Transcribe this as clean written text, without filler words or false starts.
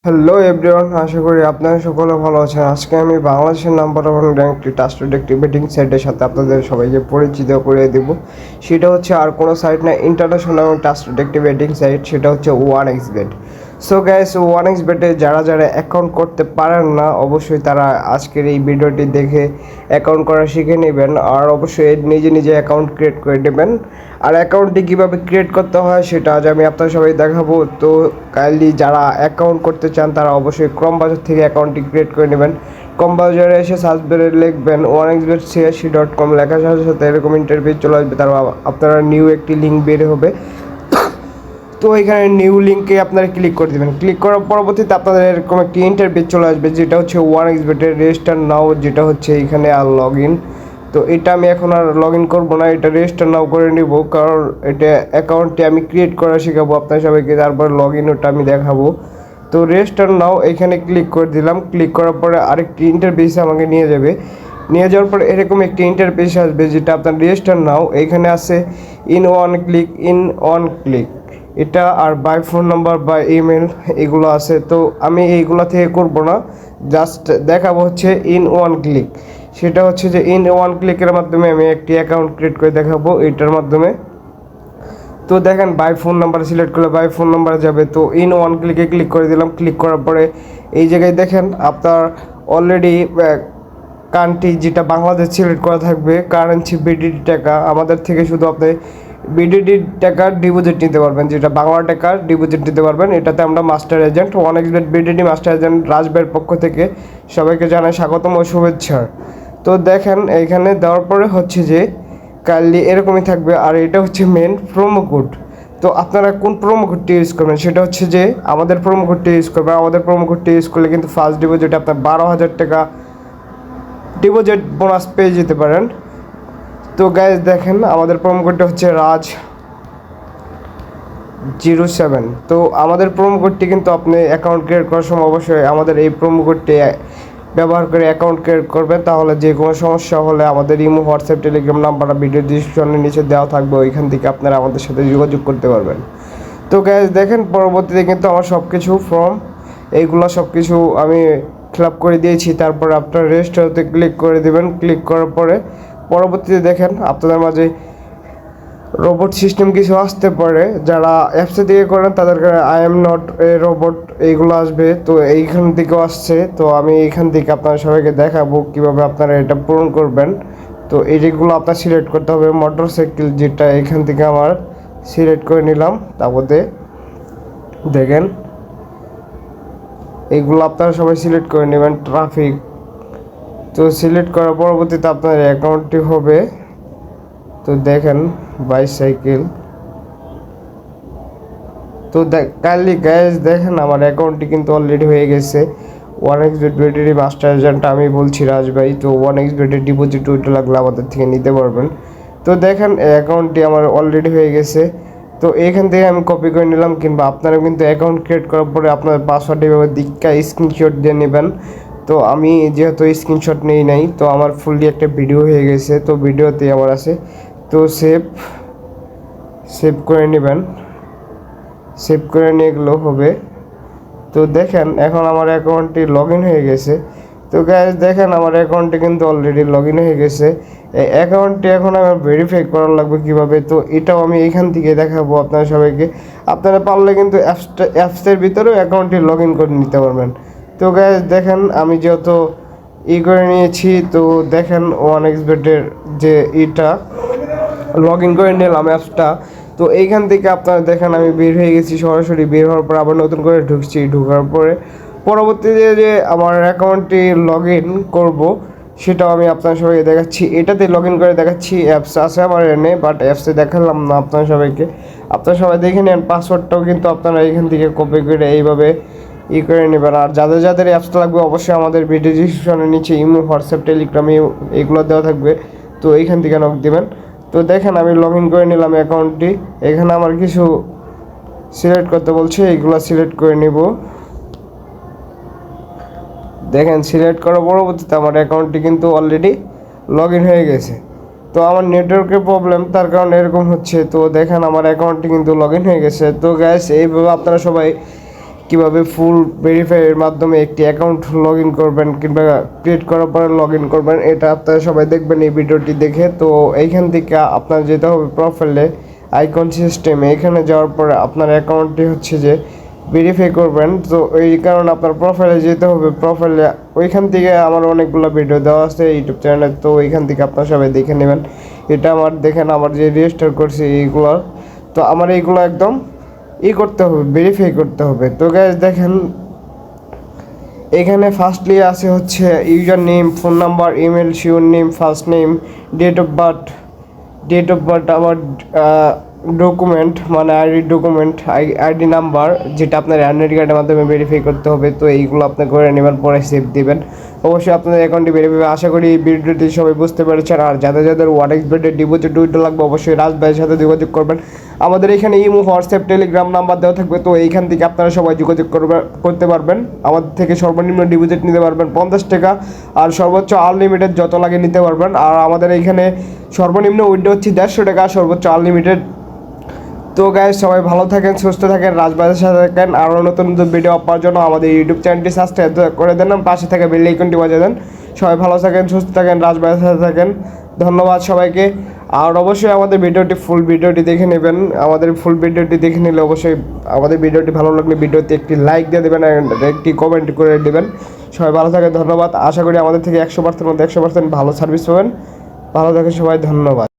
Hello everyone, আশা করি আপনারা সকলে ভালো আছেন। আজকে আমি বাংলাদেশের নাম্বার ওয়ান একটি ট্রাস্টেড একটি বেটিং সাইটের সাথে আপনাদের সবাইকে পরিচিত করে দেব। সেটা হচ্ছে আর কোনো সাইট না, ইন্টারন্যাশনাল ট্রাস্টেড একটি বেটিং সাইট, সেটা হচ্ছে 1xBet। সো গাইস, 1xBet-এ যারা যারা অ্যাকাউন্ট করতে পারেন না, অবশ্যই তারা আজকের এই ভিডিওটি দেখে অ্যাকাউন্ট করা শিখে নেবেন, আর অবশ্যই নিজে নিজে অ্যাকাউন্ট ক্রিয়েট করে নেবেন। আর অ্যাকাউন্টটি কীভাবে ক্রিয়েট করতে হয় সেটা আজ আমি আপনার সবাই দেখাবো। তো কাইন্ডলি যারা অ্যাকাউন্ট করতে চান তারা অবশ্যই ক্রম বাজার থেকে অ্যাকাউন্টটি ক্রিয়েট করে নেবেন। ক্রম বাজারে এসে সার্চ বারে লিখবেন 1xBet.com, লেখার সাথে সাথে এরকম ইন্টারভিউ চলে আসবে। তারপর আপনারা নিউ একটি লিঙ্ক বের হবে। তো এখানে নিউ লিঙ্কে আপনারা ক্লিক করে দেবেন। ক্লিক করার পরবর্তীতে আপনাদের এরকম একটি ইন্টারভিউ চলে আসবে, যেটা হচ্ছে 1xBet-এর রেজিস্টার নাও, যেটা হচ্ছে এখানে আর লগ ইন। তো এটা আমি এখন আর লগ ইন করবো না, এটা রেজিস্টার নাও করে নিব, কারণ এটা অ্যাকাউন্টটি আমি ক্রিয়েট করা শেখাবো আপনার সবাইকে, তারপর লগ ইন ওটা আমি দেখাবো। তো রেজিস্টার নাও এখানে ক্লিক করে দিলাম। ক্লিক করার পরে আরেকটি ইন্টারফেসে আমাকে নিয়ে যাবে। নিয়ে যাওয়ার পরে এরকম একটি ইন্টারফেস আসবে, যেটা আপনার রেজিস্টার নাও। এইখানে আছে ইন ওয়ান ক্লিক এটা, আর বাই ফোন নাম্বার বা ইমেল এগুলো আছে। তো আমি এইগুলো থেকে করব না, জাস্ট দেখাবো হচ্ছে ইন ওয়ান ক্লিক। সেটা হচ্ছে যে ইন ওয়ান ক্লিকের মাধ্যমে আমি একটি অ্যাকাউন্ট ক্রিয়েট করে দেখাবো এইটার মাধ্যমে। তো দেখেন, বাই ফোন নাম্বার সিলেক্ট করলে বাই ফোন নাম্বার যাবে। তো ইন ওয়ান ক্লিকে ক্লিক করে দিলাম। ক্লিক করার পরে এই জায়গায় দেখেন আপনার অলরেডি কান্ট্রি যেটা বাংলাদেশ সিলেক্ট করা থাকবে, কারেন্সি বিডিটি টাকা। আমাদের থেকে শুধু আপনি বিডিটি টাকার ডিপোজিট নিতে পারবেন, যেটা বাংলা টাকার ডিপোজিট নিতে পারবেন। এটাতে আমরা master agent 1xBet BDT master agent রাজবের পক্ষ থেকে সবাইকে জানাই স্বাগতম ও শুভেচ্ছা। তো দেখেন এইখানে দেওয়ার পরে হচ্ছে যে কাইন্ডলি এরকমই থাকবে, আর এটা হচ্ছে মেন প্রোমো কোড। তো আপনারা কোন প্রোমো কোডটি ইউজ করবেন, সেটা হচ্ছে যে আমাদের প্রোমো কোডটি ইউজ করবেন। আমাদের প্রোমো কোডটি ইউজ করলে কিন্তু ফার্স্ট ডিপোজিটে আপনার 12,000 টাকা ডিপোজিট বোনাস পেয়ে যেতে পারেন। তো গাইজ দেখেন, আমাদের প্রোমো কোডটা হচ্ছে রাজ07। তো আমাদের প্রোমো কোডটি কিন্তু আপনি অ্যাকাউন্ট ক্রিয়েট করার সময় অবশ্যই আমাদের এই প্রোমো কোডটি ব্যবহার করে অ্যাকাউন্ট ক্রিয়েট করবেন। তাহলে যে কোনো সমস্যা হলে আমাদের ইমো, হোয়াটসঅ্যাপ, টেলিগ্রাম নাম্বারটা ভিডিও ডিসক্রিপশনের নিচে দেওয়া থাকবে, ওইখান থেকে আপনারা আমাদের সাথে যোগাযোগ করতে পারবেন। তো গাইজ দেখেন, পরবর্তীতে কিন্তু আমার সব কিছু ফর্ম এইগুলো সব কিছু আমি ফিল আপ করে দিয়েছি। তারপর আপনার রেজিস্টারতে ক্লিক করে দেবেন। ক্লিক করার পরে পরবর্তীতে দেখেন আপনাদের মাঝে রোবট সিস্টেম কিছু আসতে পারে। যারা অ্যাপসে দিয়ে করেন তাদেরকে I am not a robot এইগুলো আসবে। তো এইখান থেকেও আসছে। তো আমি এইখান থেকে আপনার সবাইকে দেখাবো কীভাবে আপনারা এটা পূরণ করবেন। তো এইগুলো আপনার সিলেক্ট করতে হবে। মোটরসাইকেল যেটা এখান থেকে আমার সিলেক্ট করে নিলাম। তারপরে দেখেন এইগুলো আপনারা সবাই সিলেক্ট করে নেবেন। ট্রাফিক, তো সিলেক্ট করার পরবর্তীতে আপনার অ্যাকাউন্টটি হবে। তো দেখেন বাইসাইকেল। তো কাইন্ডলি গাইজ দেখেন, আমার অ্যাকাউন্টটি কিন্তু অলরেডি হয়ে গেছে। 1xBet বিডিটি মাস্টার এজেন্ট আমি বলছি রাজ ভাই। তো 1xBet-এর ডিপোজিট ওইটা লাগলে আমাদের থেকে নিতে পারবেন। তো দেখেন অ্যাকাউন্টটি আমার অলরেডি হয়ে গেছে। তো এখান থেকে আমি কপি করে নিলাম, কিংবা আপনারা কিন্তু অ্যাকাউন্ট ক্রিয়েট করার পরে আপনার পাসওয়ার্ড এভাবে দিকটা স্ক্রিনশট দিয়ে নেবেন। তো আমি যেহেতু স্ক্রিনশট নেই নাই, তো আমার ফুললি একটা ভিডিও হয়ে গেছে। তো ভিডিওতে আমার আছে। তো সেভ করে নেবেন। সেভ করে নিয়ে এগুলো হবে। তো দেখেন এখন আমার অ্যাকাউন্টটি লগ ইন হয়ে গেছে। তো গাইজ দেখেন, আমার অ্যাকাউন্টটি কিন্তু অলরেডি লগ ইন হয়ে গেছে। এই অ্যাকাউন্টটি এখন আমার ভেরিফাই করার লাগবে কীভাবে, তো এটাও আমি এখান থেকে দেখাবো আপনারা সবাইকে। আপনারা পারলে কিন্তু অ্যাপসের ভিতরেও অ্যাকাউন্টটি লগ ইন করে নিতে পারবেন। তো গাইজ দেখেন, আমি যেহেতু করে নিয়েছি, তো দেখেন 1xBet-এর যে লগ ইন করে নিলাম অ্যাপসটা। তো এইখান থেকে আপনারা দেখেন আমি বের হয়ে গেছি সরাসরি। বের হওয়ার পর আবার নতুন করে ঢুকছি। ঢোকার পরে পরবর্তীতে যে আমার অ্যাকাউন্টটি লগ ইন করবো সেটাও আমি আপনার সবাইকে দেখাচ্ছি। এটাতে লগ ইন করে দেখাচ্ছি। অ্যাপস আছে আমার এনে, বাট অ্যাপসে দেখালাম না আপনার সবাইকে। আপনারা সবাই দেখে নেন। পাসওয়ার্ডটাও কিন্তু আপনারা এইখান থেকে কপি করে এইভাবে করে নেবেন। আর যাদের যাদের অ্যাপসটা লাগবে অবশ্যই আমাদের ভিডিও ডিসক্রিপশনের নিচে ইমো, হোয়াটসঅ্যাপ, টেলিগ্রাম এইগুলো দেওয়া থাকবে। তো এইখান থেকে নক দেবেন। তো দেখেন আমি লগ ইন করে নিলাম অ্যাকাউন্টটি। এখানে আমার কিছু সিলেক্ট করতে বলছে, এইগুলো সিলেক্ট করে নিব। দেখেন সিলেক্ট করার পরবর্তীতে আমার অ্যাকাউন্টটি কিন্তু অলরেডি লগ ইন হয়ে গেছে। তো আমার নেটওয়ার্কের প্রবলেম, তার কারণে এরকম হচ্ছে। তো দেখেন আমার অ্যাকাউন্টটি কিন্তু লগ ইন হয়ে গেছে। তো গ্যাস এইভাবে আপনারা সবাই কীভাবে ফুল ভেরিফাইয়ের মাধ্যমে একটি অ্যাকাউন্ট লগ ইন করবেন কিংবা ক্রিয়েট করার পরে লগ ইন করবেন, এটা আপনারা সবাই দেখবেন এই ভিডিওটি দেখে। তো এইখান থেকে আপনার যেতে হবে প্রোফাইলে, আইকন সিস্টেমে। এখানে যাওয়ার পরে আপনার অ্যাকাউন্টটি হচ্ছে যে ভেরিফাই করবেন। তো এই কারণে আপনার প্রোফাইলে যেতে হবে। প্রোফাইলে ওইখান থেকে আমার অনেকগুলো ভিডিও দেওয়া আছে ইউটিউব চ্যানেলে, তো ওইখান থেকে আপনারা সবাই দেখে নেবেন। এটা আমার দেখেন আমার যে রেজিস্টার করছি এইগুলো, তো আমার এইগুলো একদম করতে হবে, ভেরিফাই করতে হবে। তো গাইস দেখেন এখানে ফার্স্টলি আছে হচ্ছে username, phone number, email, surname, first name, date of birth আমার ডকুমেন্ট মানে আইডি নাম্বার, যেটা আপনার আইডেন্টি কার্ডের মাধ্যমে ভেরিফাই করতে হবে। তো এইগুলো আপনি করে নেবেন, পরে সেভ দিবেন। অবশ্যই আপনাদের অ্যাকাউন্টটি ভেরিফাই। আশা করি এই ভিডিওটি সবাই বুঝতে পেরেছেন। আর যাদের ওয়ারেক্স বেডের ডিপোজিট উইথড্র লাগবে অবশ্যই রাজ ভাইয়ের সাথে যোগাযোগ করবেন। আমাদের এখানে ইমো, হোয়াটসঅ্যাপ, টেলিগ্রাম নাম্বার দেওয়া থাকবে। তো এইখান থেকে আপনারা সবাই যোগাযোগ করতে পারবেন। আমাদের থেকে সর্বনিম্ন ডিপোজিট নিতে পারবেন 50 টাকা, আর সর্বোচ্চ আনলিমিটেড যত লাগে নিতে পারবেন। আর আমাদের এইখানে সর্বনিম্ন উইড্রো হচ্ছে 150 টাকা, সর্বোচ্চ আনলিমিটেড। তো গাইস সবাই ভালো থাকেন, সুস্থ থাকেন, রাজবাজারের সাথে থাকেন। আরও নতুন নতুন ভিডিও পাওয়ার জন্য আমাদের ইউটিউব চ্যানেলটি সাবস্ক্রাইব করে দেন, পাশে থাকা বেল আইকনটি বাজিয়ে দেন। সবাই ভালো থাকেন, সুস্থ থাকেন, রাজবাজারের সাথে থাকেন। ধন্যবাদ সবাইকে। আর অবশ্যই আমাদের ফুল ভিডিওটি দেখে নেবেন। আমাদের ফুল ভিডিওটি দেখে নিলে অবশ্যই আমাদের ভিডিওটি ভালো লাগলে ভিডিওতে একটি লাইক দিয়ে দেবেন, একটি কমেন্ট করে দেবেন। সবাই ভালো থাকেন, ধন্যবাদ। আশা করি আমাদের থেকে 100% মধ্যে 100% ভালো সার্ভিস পাবেন। ভালো থাকেন সবাই, ধন্যবাদ।